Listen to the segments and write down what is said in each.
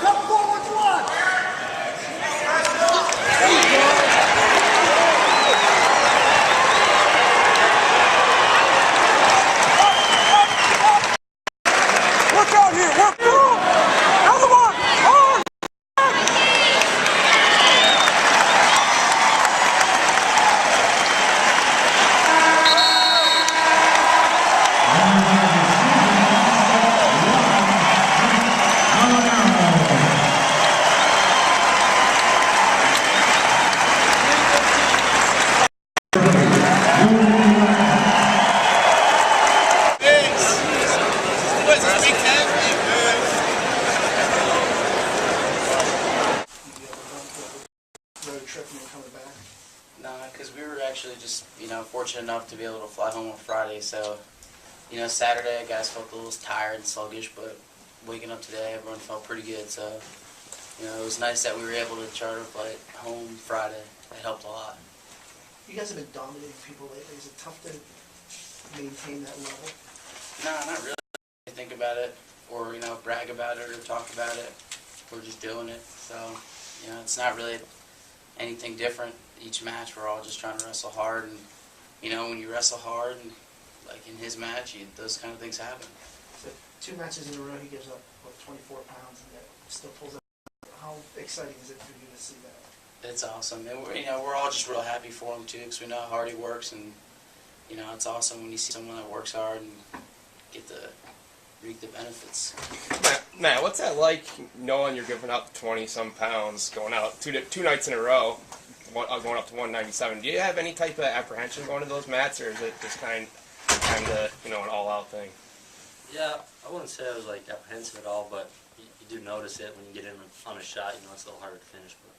Come forward, one. Work out here. Work. Another one. Hard. No, because we were actually just, fortunate enough to be able to fly home on Friday. So, Saturday, guys felt a little tired and sluggish, but waking up today, everyone felt pretty good. So, it was nice that we were able to charter a flight home Friday. It helped a lot. You guys have been dominating people lately. Is it tough to maintain that level? No, not really. Think about it, or brag about it, or talk about it. We're just doing it. So, it's not really anything different. Each match, we're all just trying to wrestle hard, and when you wrestle hard, and like in his match, those kind of things happen. So 2 matches in a row, he gives up 24 pounds, and yet still pulls up. How exciting is it for you to see that? It's awesome, and we're all just real happy for him too, because we know how hard he works, and it's awesome when you see someone that works hard and get to reap the benefits. Matt, what's that like, knowing you're giving up 20-some pounds, going out two nights in a row, going up to 197? Do you have any type of apprehension going to those mats, or is it just kind of an all-out thing? Yeah, I wouldn't say I was apprehensive at all, but you do notice it when you get in on a shot. It's a little harder to finish, but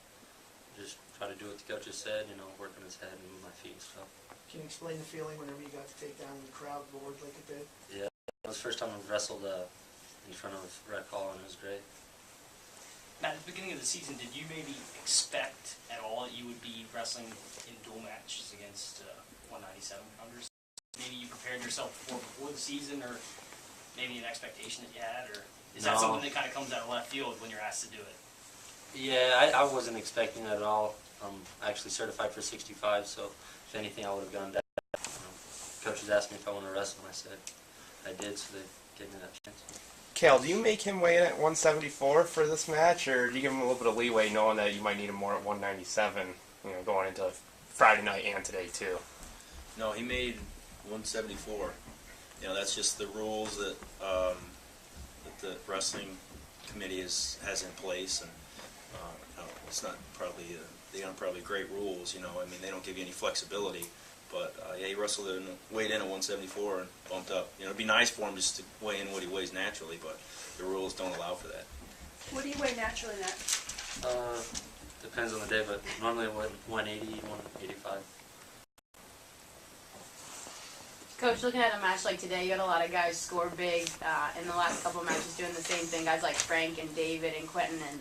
just try to do what the coaches said. Work on his head and move my feet. So. Can you explain the feeling whenever you got to take down the crowd roared like it did? Yeah, it was the first time I've wrestled in front of Rec Hall, and it was great. Matt, at the beginning of the season, did you maybe expect at all that you would be wrestling in dual matches against 197 pounders? Maybe you prepared yourself before the season, or maybe an expectation that you had, or is that something that kind of comes out of left field when you're asked to do it? Yeah, I wasn't expecting that at all. I'm actually certified for 65, so if anything, I would have gone down. Coaches asked me if I want to wrestle, and I said I did, so they gave me that chance. Cael, do you make him weigh in at 174 for this match, or do you give him a little bit of leeway knowing that you might need him more at 197, going into Friday night and today too? No, he made 174. That's just the rules that that the wrestling committee has in place, and it's not probably they aren't probably great rules. They don't give you any flexibility. But yeah, he wrestled and weighed in at 174 and bumped up. It'd be nice for him just to weigh in what he weighs naturally, but the rules don't allow for that. What do you weigh naturally, Matt? Depends on the day, but normally 180, 185. Coach, looking at a match like today, you had a lot of guys score big in the last couple of matches doing the same thing. Guys like Frank and David and Quentin and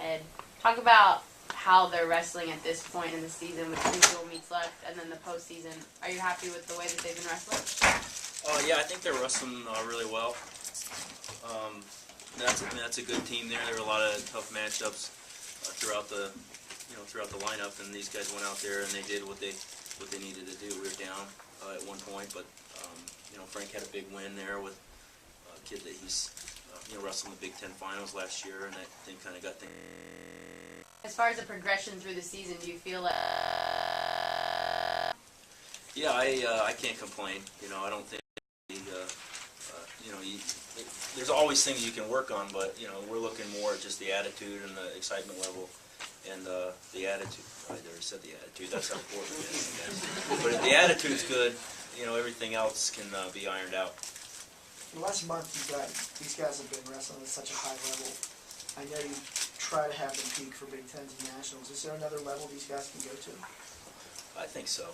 Ed. Talk about how they're wrestling at this point in the season with 3 dual meets left, and then the postseason. Are you happy with the way that they've been wrestling? Yeah, I think they're wrestling really well. That's a good team there. There were a lot of tough matchups throughout the lineup, and these guys went out there and they did what they needed to do. We were down at one point, but Frank had a big win there with a kid that he's wrestled in the Big Ten finals last year, and that thing kind of got things. As far as the progression through the season, do you feel like... Yeah, I can't complain. I don't think there's always things you can work on, but we're looking more at just the attitude and the excitement level, and the attitude. I already said the attitude. That's how important it is, I guess. But if the attitude's good, everything else can be ironed out. In the last month, these guys have been wrestling at such a high level. I know you try to have them peak for Big Tens and Nationals. Is there another level these guys can go to? I think so.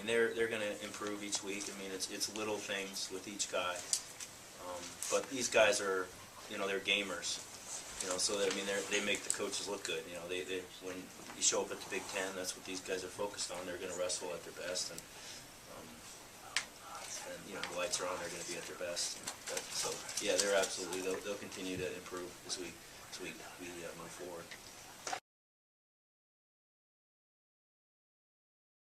They're going to improve each week. It's little things with each guy. But these guys are, they're gamers. So that, they make the coaches look good. They when you show up at the Big Ten, that's what these guys are focused on. They're going to wrestle at their best, and the lights are on. They're going to be at their best. So yeah, they're absolutely. They'll continue to improve as we we move forward.